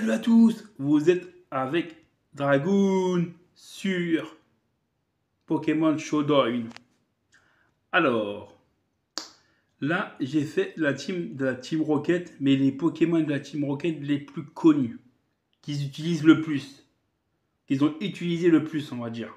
Salut à tous, vous êtes avec Dragoon sur Pokémon Showdown. Alors, là j'ai fait de la Team Rocket, mais les Pokémon de la Team Rocket les plus connus, qu'ils utilisent le plus, qu'ils ont utilisé le plus, on va dire.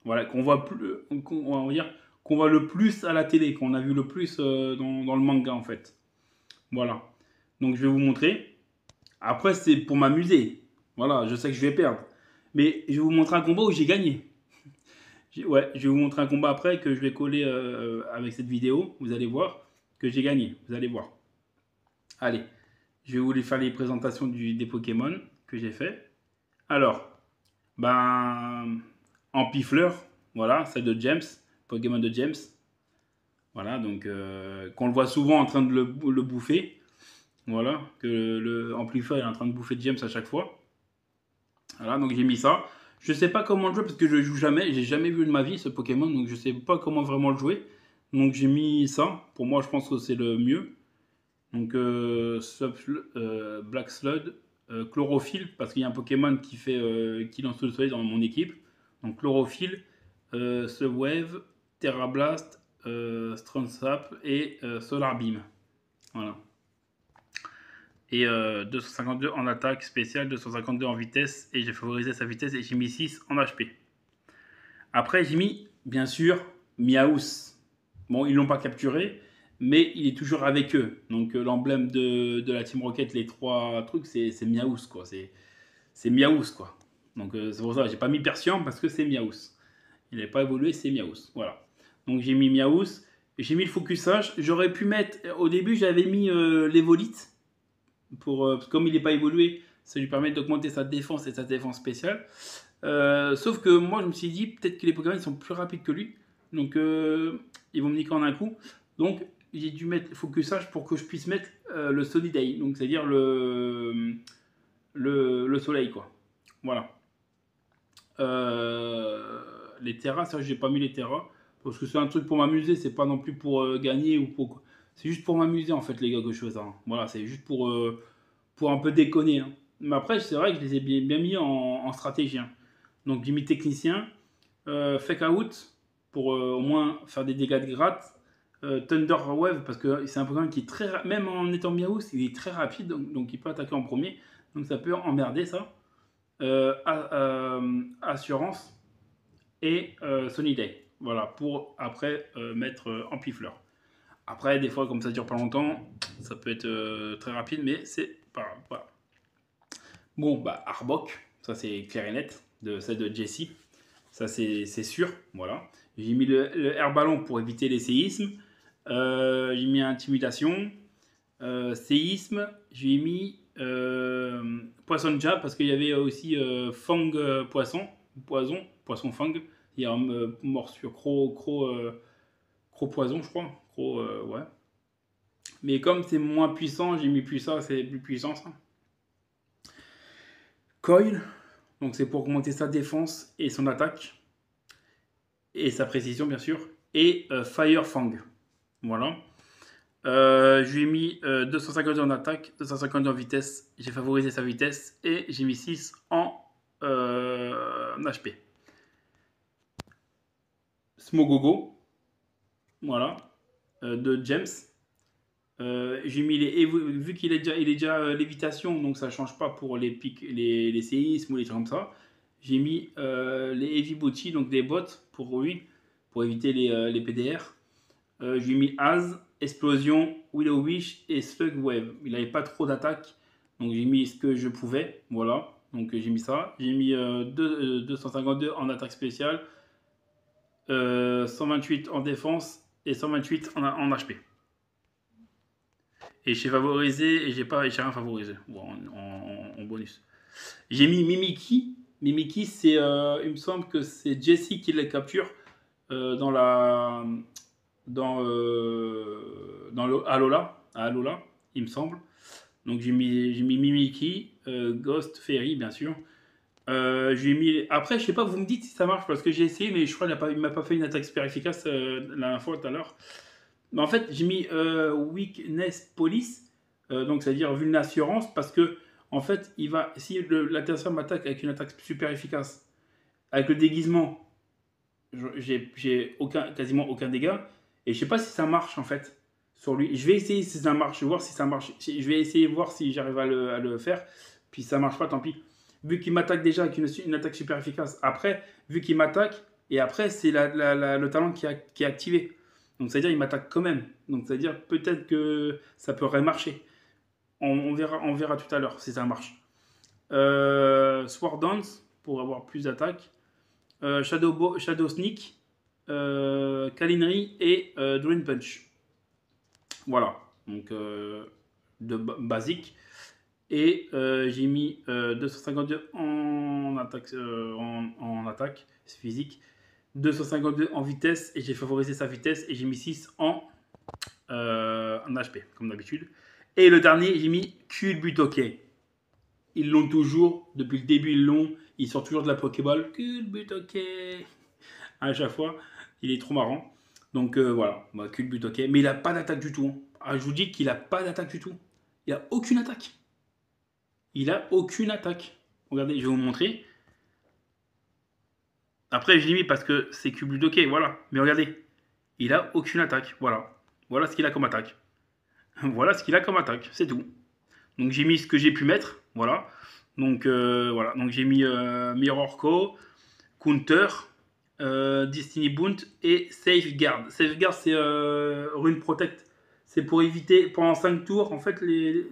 Voilà, qu'on voit plus, on va dire qu'on voit le plus à la télé, qu'on a vu le plus dans le manga en fait. Voilà. Donc je vais vous montrer. Après, c'est pour m'amuser. Voilà, je sais que je vais perdre. Mais je vais vous montrer un combat où j'ai gagné. Ouais, je vais vous montrer un combat après que je vais coller avec cette vidéo. Vous allez voir que j'ai gagné. Vous allez voir. Allez, je vais vous faire les présentations des Pokémon que j'ai fait. Alors, ben, en pifleur, voilà, celle de James, Pokémon de James. Voilà, donc qu'on le voit souvent en train de le bouffer. Voilà, que le amplifier est en train de bouffer James à chaque fois. Voilà, donc j'ai mis ça. Je sais pas comment le jouer parce que je le joue jamais. J'ai jamais vu de ma vie ce Pokémon, donc je sais pas comment vraiment le jouer. Donc j'ai mis ça. Pour moi, je pense que c'est le mieux. Donc Black Slud, Chlorophylle, parce qu'il y a un Pokémon qui lance le soleil dans mon équipe. Donc Chlorophylle, Slowwave, Terra Blast, Strong Sap et Solar Beam. Voilà. Et 252 en attaque spéciale, 252 en vitesse, et j'ai favorisé sa vitesse et j'ai mis 6 en HP. Après, j'ai mis, bien sûr, Miaous. Bon, ils ne l'ont pas capturé, mais il est toujours avec eux. Donc, l'emblème de la Team Rocket, les trois trucs, c'est Miaous, quoi. C'est Miaous, quoi. Donc, c'est pour ça que j'ai pas mis Persian, parce que c'est Miaous. Il n'avait pas évolué, c'est Miaous. Voilà. Donc, j'ai mis Miaous. J'ai mis le focusage. J'aurais pu mettre, au début, j'avais mis l'Evolite. Comme il n'est pas évolué, ça lui permet d'augmenter sa défense et sa défense spéciale. Sauf que moi, je me suis dit, peut-être que les Pokémon ils sont plus rapides que lui. Donc, ils vont me niquer en un coup. Donc, j'ai dû mettre le focusage pour que je puisse mettre le Solid Eye. Donc, c'est-à-dire le soleil, quoi. Voilà. Les terras, ça, j'ai pas mis les terras. Parce que c'est un truc pour m'amuser, c'est pas non plus pour gagner ou pour. C'est juste pour m'amuser en fait, les gars, que je fais ça. Voilà, c'est juste pour un peu déconner. Hein. Mais après, c'est vrai que je les ai bien mis en stratégie. Hein. Donc, j'ai mis technicien, fake out pour au moins faire des dégâts de gratte. Thunder Wave parce que c'est un Pokémon qui est très même en étant Miaous, il est très rapide donc il peut attaquer en premier. Donc ça peut emmerder ça. Assurance et Sunny Day. Voilà, pour après mettre Ampifleur. Après, des fois, comme ça dure pas longtemps, ça peut être très rapide, mais c'est pas grave. Voilà. Bon, bah, Arbok, ça c'est clair et net, celle de Jessie. Ça c'est sûr, voilà. J'ai mis le air ballon pour éviter les séismes. J'ai mis intimidation, séisme. J'ai mis poisson jab parce qu'il y avait aussi fang poisson fang. Il y a morsure croc poison, je crois. Ouais. Mais comme c'est moins puissant, j'ai mis plus ça, c'est plus puissant ça. Coil, donc c'est pour augmenter sa défense et son attaque. Et sa précision, bien sûr. Et Fire Fang. Voilà. Je lui ai mis 250 en attaque, 250 en vitesse. J'ai favorisé sa vitesse. Et j'ai mis 6 en HP. Smogogo. Voilà. De James. J'ai mis vu qu'il est déjà lévitation, donc ça change pas pour les pics, les séismes ou les trucs comme ça. J'ai mis les heavy booty, donc des bottes pour lui, pour éviter les PDR. J'ai mis Az, explosion, Willow Wish et Slug Wave. Il n'avait pas trop d'attaque, donc j'ai mis ce que je pouvais. Voilà, donc j'ai mis ça. J'ai mis 252 en attaque spéciale, 128 en défense et 128 en HP. Et j'ai favorisé et j'ai rien favorisé en bonus. J'ai mis Mimiki. Mimiki, c'est, il me semble que c'est Jessie qui la capture dans Alola, il me semble. Donc j'ai mis Mimiki, Ghost, Fairy, bien sûr. J'ai mis. Après, je sais pas, vous me dites si ça marche parce que j'ai essayé, mais je crois qu'il m'a pas fait une attaque super efficace la dernière fois tout à l'heure. Mais en fait, j'ai mis Weakness Police, donc c'est-à-dire vulnérance, parce que En fait, si l'adversaire m'attaque avec une attaque super efficace, avec le déguisement, j'ai quasiment aucun dégât. Et je sais pas si ça marche en fait sur lui. Je vais essayer si ça marche, je vais voir si ça marche. Je vais essayer de voir si j'arrive à le faire. Puis si ça marche pas, tant pis. Vu qu'il m'attaque déjà avec une attaque super efficace, après, vu qu'il m'attaque, et après, c'est le talent qui est activé. Donc, c'est-à-dire, il m'attaque quand même. Donc, c'est-à-dire, peut-être que ça pourrait marcher. On verra tout à l'heure si ça marche. Sword Dance, pour avoir plus d'attaques. Shadow Sneak, Kalinri et Drain Punch. Voilà. Donc, basique. Et j'ai mis 252 en attaque, en attaque physique, 252 en vitesse, et j'ai favorisé sa vitesse, et j'ai mis 6 en HP, comme d'habitude. Et le dernier, j'ai mis Culbutoke. Ils l'ont toujours, depuis le début, ils sortent toujours de la Pokéball. Culbutoke à chaque fois, il est trop marrant. Donc voilà, Culbutoke. Mais il n'a pas d'attaque du tout. Ah, je vous dis qu'il n'a pas d'attaque du tout. Il n'a aucune attaque. Il a aucune attaque. Regardez, je vais vous montrer. Après, je l'ai mis parce que c'est Culbutoke, voilà. Mais regardez, il a aucune attaque. Voilà. Voilà ce qu'il a comme attaque. Voilà ce qu'il a comme attaque, c'est tout. Donc j'ai mis ce que j'ai pu mettre, voilà. Donc voilà, donc j'ai mis Mirror Co, Counter, Destiny Boont et Safeguard. Safeguard, c'est Rune Protect. C'est pour éviter, pendant 5 tours, en fait,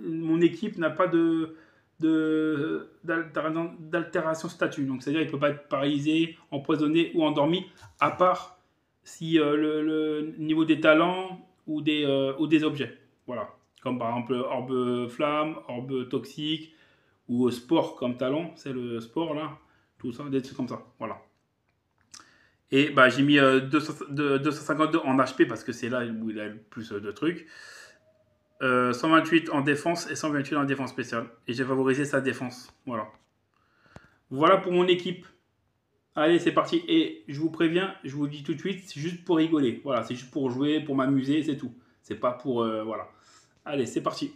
mon équipe n'a pas d'altération statut. Donc c'est-à-dire qu'il ne peut pas être paralysé, empoisonné ou endormi, à part si le niveau des talents ou des objets. Voilà. Comme par exemple orbe flamme, orbe toxique, ou sport comme talent, c'est le sport là, tout ça, des trucs comme ça. Voilà. Et bah, j'ai mis 252 en HP parce que c'est là où il a le plus de trucs. 128 en défense et 128 en défense spéciale. Et j'ai favorisé sa défense. Voilà. Voilà pour mon équipe. Allez, c'est parti. Et je vous préviens, je vous dis tout de suite, c'est juste pour rigoler. Voilà, c'est juste pour jouer, pour m'amuser, c'est tout. C'est pas pour... voilà. Allez, c'est parti.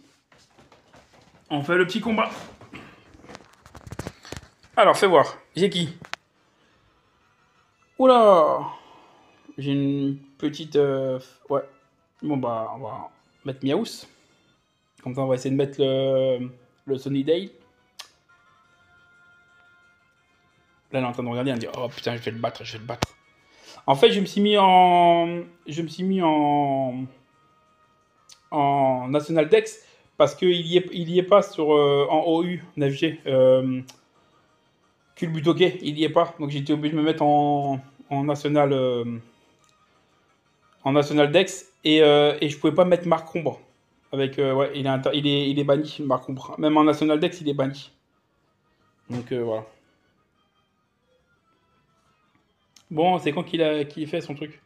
On fait le petit combat. Alors, fais voir. J'ai qui? Oula! J'ai une petite... ouais. Bon, bah, on va mettre Miaus. Comme ça, on va essayer de mettre le Sunny Day. Là, elle est en train de regarder, elle me dit, oh putain, je vais le battre, je vais le battre. En fait, je me suis mis en National Dex parce qu'il y est pas en OU, en FG. Culbutoke, il y est pas. Donc, j'étais obligé de me mettre en National... en National Dex et je pouvais pas mettre Marc Ombre. Avec, ouais, il est banni, Marc Ombre. Même en National Dex, il est banni. Donc voilà. Bon, c'est quand qu'il fait son truc?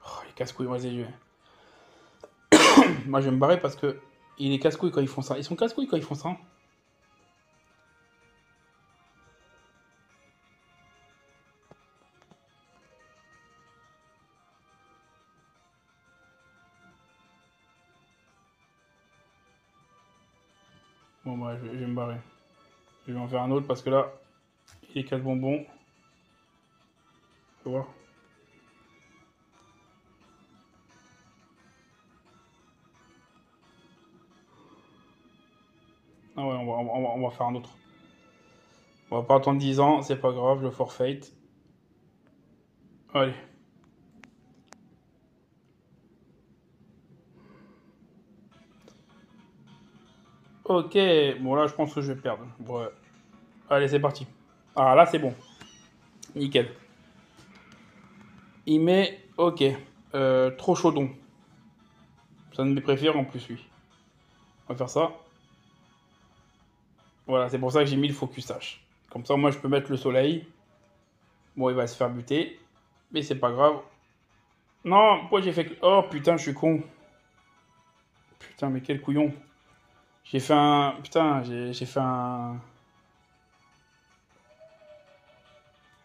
Oh, les casse-couilles, vas-y, moi je vais me barrer parce que il est casse-couilles quand ils font ça. Ils sont casse-couilles quand ils font ça. Bon, bah, je vais me barrer. Je vais en faire un autre parce que là, il est casse-bonbon. Tu vois. Ah ouais, on va faire un autre. On va pas attendre 10 ans, c'est pas grave, le forfait. Allez. Ok, bon là je pense que je vais perdre. Ouais. Allez, c'est parti. Ah là c'est bon. Nickel. Il met... Ok. Trop chaudon. C'est un de mes préférés en plus lui. On va faire ça. Voilà, c'est pour ça que j'ai mis le focus H. Comme ça, moi je peux mettre le soleil. Bon, il va se faire buter. Mais c'est pas grave. Non, pourquoi j'ai fait... Oh putain, je suis con. Putain, mais quel couillon. J'ai fait un... Putain, j'ai fait un...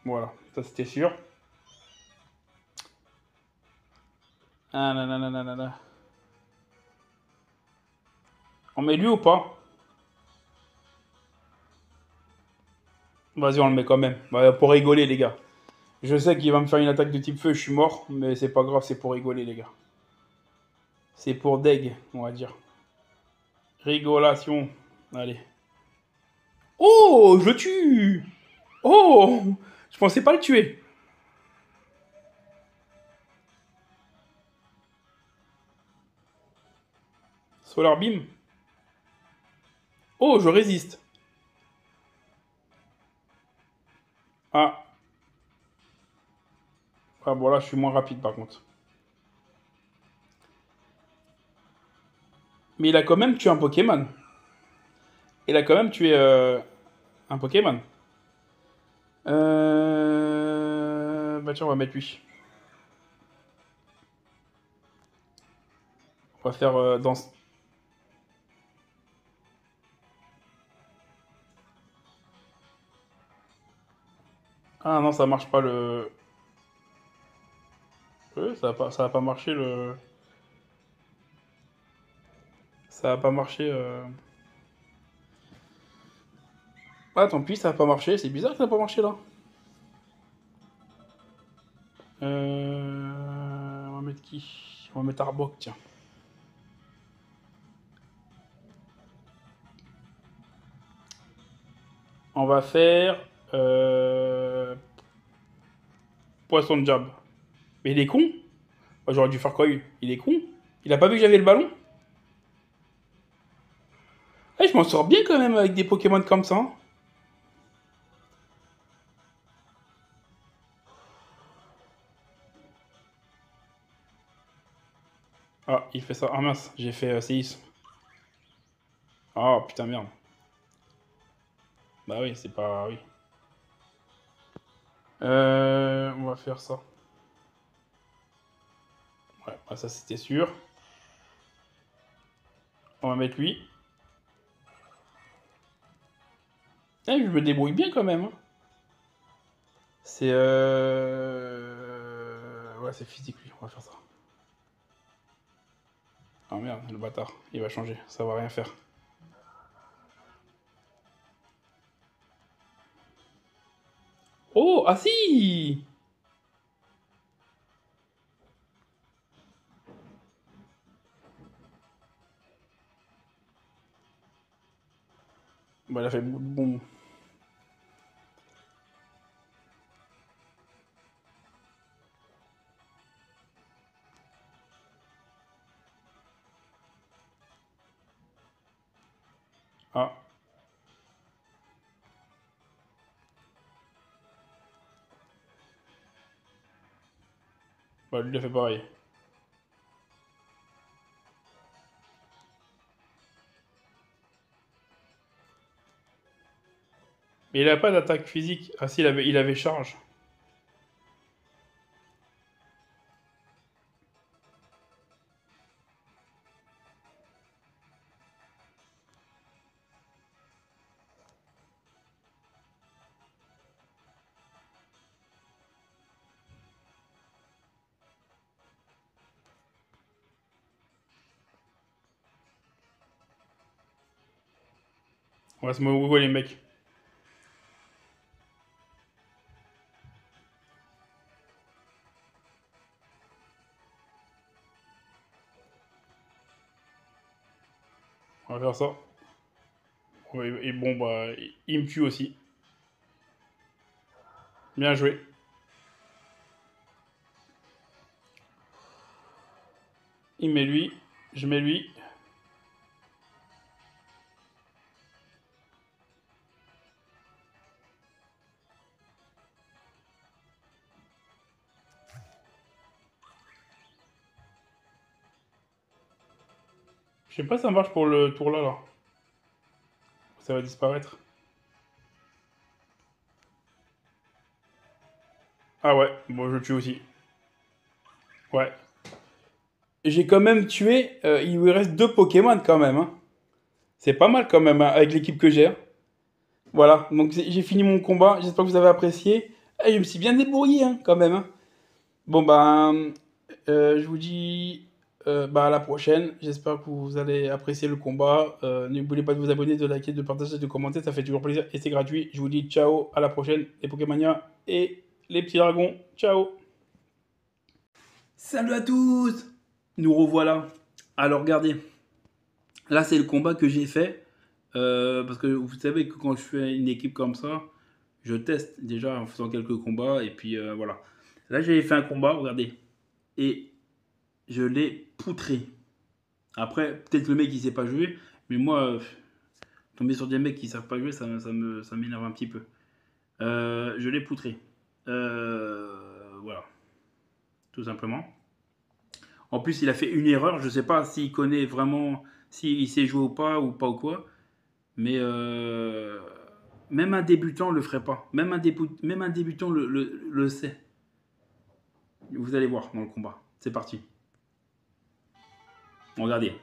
Voilà, ça c'était sûr. Ah là là là là là là. On met lui ou pas? Vas-y, on le met quand même. Bah, pour rigoler, les gars. Je sais qu'il va me faire une attaque de type feu, je suis mort, mais c'est pas grave, c'est pour rigoler, les gars. C'est pour deg, on va dire. Rigolation. Allez. Oh, je le tue! Oh! Je pensais pas le tuer. Solar Beam. Oh, je résiste. Ah. Ah bon, là, je suis moins rapide, par contre. Mais il a quand même tué un Pokémon. Il a quand même tué un Pokémon. Bah tiens, on va mettre lui. On va faire dans... Ah non, ça marche pas le... ça va pas marcher le... Ça va pas marcher... Ah, tant pis, ça va pas marcher. C'est bizarre que ça va pas marcher, là. On va mettre qui? On va mettre Arbok, tiens. On va faire... Poisson de jab. Mais il est con. Bah, j'aurais dû faire quoi, lui? Il est con. Il a pas vu que j'avais le ballon? Eh, je m'en sors bien quand même avec des Pokémon comme ça, hein. Ah, il fait ça. Ah mince, j'ai fait séisme. Ah putain, merde. Bah oui, c'est pas... Oui. On va faire ça. Ouais, bah, ça c'était sûr. On va mettre lui. Eh, je me débrouille bien quand même, hein. C'est... Ouais, c'est physique lui, on va faire ça. Ah merde, le bâtard, il va changer, ça va rien faire. Oh, ah si! Bah, il a fait bon. Ah, bah lui il a fait pareil. Mais il a pas d'attaque physique. Ah si, il avait charge. On va se mogo les mecs. On va faire ça. Ouais, et bon, bah, il me tue aussi. Bien joué. Il met lui, je mets lui. Je sais pas si ça marche pour le tour là, là. Ça va disparaître. Ah ouais, bon, je le tue aussi. Ouais. J'ai quand même tué... il lui reste 2 Pokémon quand même, hein. C'est pas mal quand même, hein, avec l'équipe que j'ai, hein. Voilà, donc j'ai fini mon combat. J'espère que vous avez apprécié. Et je me suis bien débrouillé, hein, quand même, hein. Bon, ben... Je vous dis à la prochaine. J'espère que vous allez apprécier le combat. N'oubliez pas de vous abonner, de liker, de partager, de commenter. Ça fait toujours plaisir et c'est gratuit. Je vous dis ciao, à la prochaine, les Pokémania et les petits dragons. Ciao. Salut à tous. Nous revoilà. Alors regardez. Là, c'est le combat que j'ai fait. Parce que vous savez que quand je fais une équipe comme ça, je teste déjà en faisant quelques combats. Et puis voilà. Là, j'avais fait un combat, regardez. Et je l'ai poutré. Après, peut-être le mec il sait pas jouer. Mais moi, tomber sur des mecs qui savent pas jouer, ça m'énerve un petit peu. Je l'ai poutré. Voilà. Tout simplement. En plus, il a fait une erreur. Je sais pas s'il connaît vraiment, s'il sait jouer ou pas ou quoi. Mais même un débutant le ferait pas. Même un débutant le sait. Vous allez voir dans le combat. C'est parti. Regardez.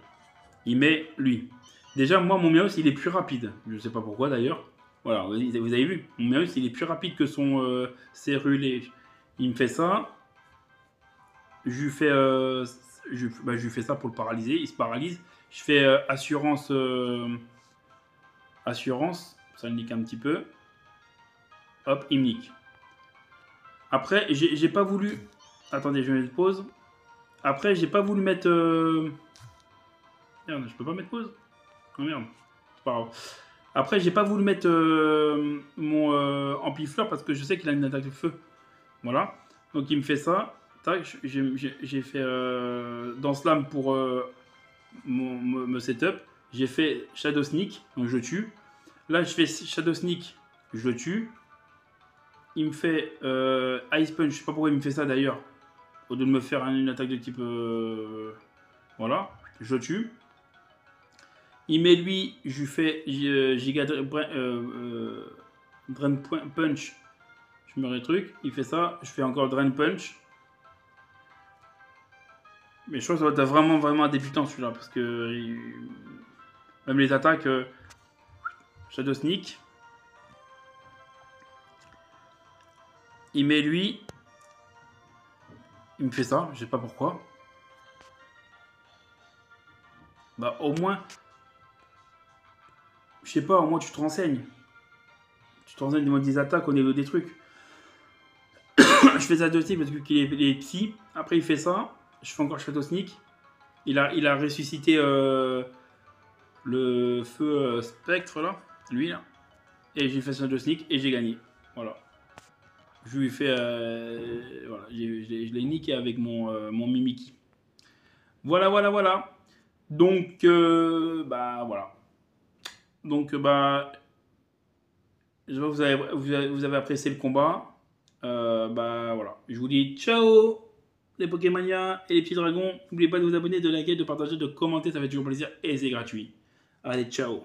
Il met lui. Déjà, moi, mon Miaus, il est plus rapide. Je sais pas pourquoi d'ailleurs. Voilà, vous avez vu. Mon Miaus, il est plus rapide que son Cérulé. Il me fait ça. Je lui fais, je lui fais ça pour le paralyser. Il se paralyse. Je fais assurance. Assurance. Ça le nique un petit peu. Hop, il me nique. Après, j'ai pas voulu... Attendez, je vais mettre pause. Après, j'ai pas voulu mettre... Merde, je peux pas mettre pause? Oh merde, c'est pas grave. Après, j'ai pas voulu mettre mon amplifleur parce que je sais qu'il a une attaque de feu. Voilà. Donc, il me fait ça. Tac, j'ai fait dans Slam pour me setup. J'ai fait Shadow Sneak, donc je tue. Là, je fais Shadow Sneak, je le tue. Il me fait Ice Punch, je sais pas pourquoi il me fait ça d'ailleurs. Au lieu de me faire une attaque de type... voilà, je le tue. Il met lui, je lui fais Giga Drain Punch. Je mets le truc, il fait ça, je fais encore Drain Punch. Mais je crois que ça doit être vraiment un débutant celui-là, parce que même les attaques, Shadow Sneak. Il met lui, il me fait ça, je sais pas pourquoi. Bah au moins, je sais pas, au moins tu te renseignes. Tu te renseignes au niveau des attaques, au niveau des trucs. Je fais ça de type parce qu'il est psy. Après il fait ça. Je fais encore Shadow Sneak. Il a ressuscité le feu spectre là. Lui là. Et j'ai fait Shadow Sneak et j'ai gagné. Voilà. Je lui ai fait... voilà. Je l'ai niqué avec mon Mimiki. Voilà. Donc, voilà. Donc, je vois que vous avez apprécié le combat. Voilà. Je vous dis ciao les Pokémania et les petits dragons. N'oubliez pas de vous abonner, de liker, de partager, de commenter. Ça fait toujours plaisir et c'est gratuit. Allez, ciao.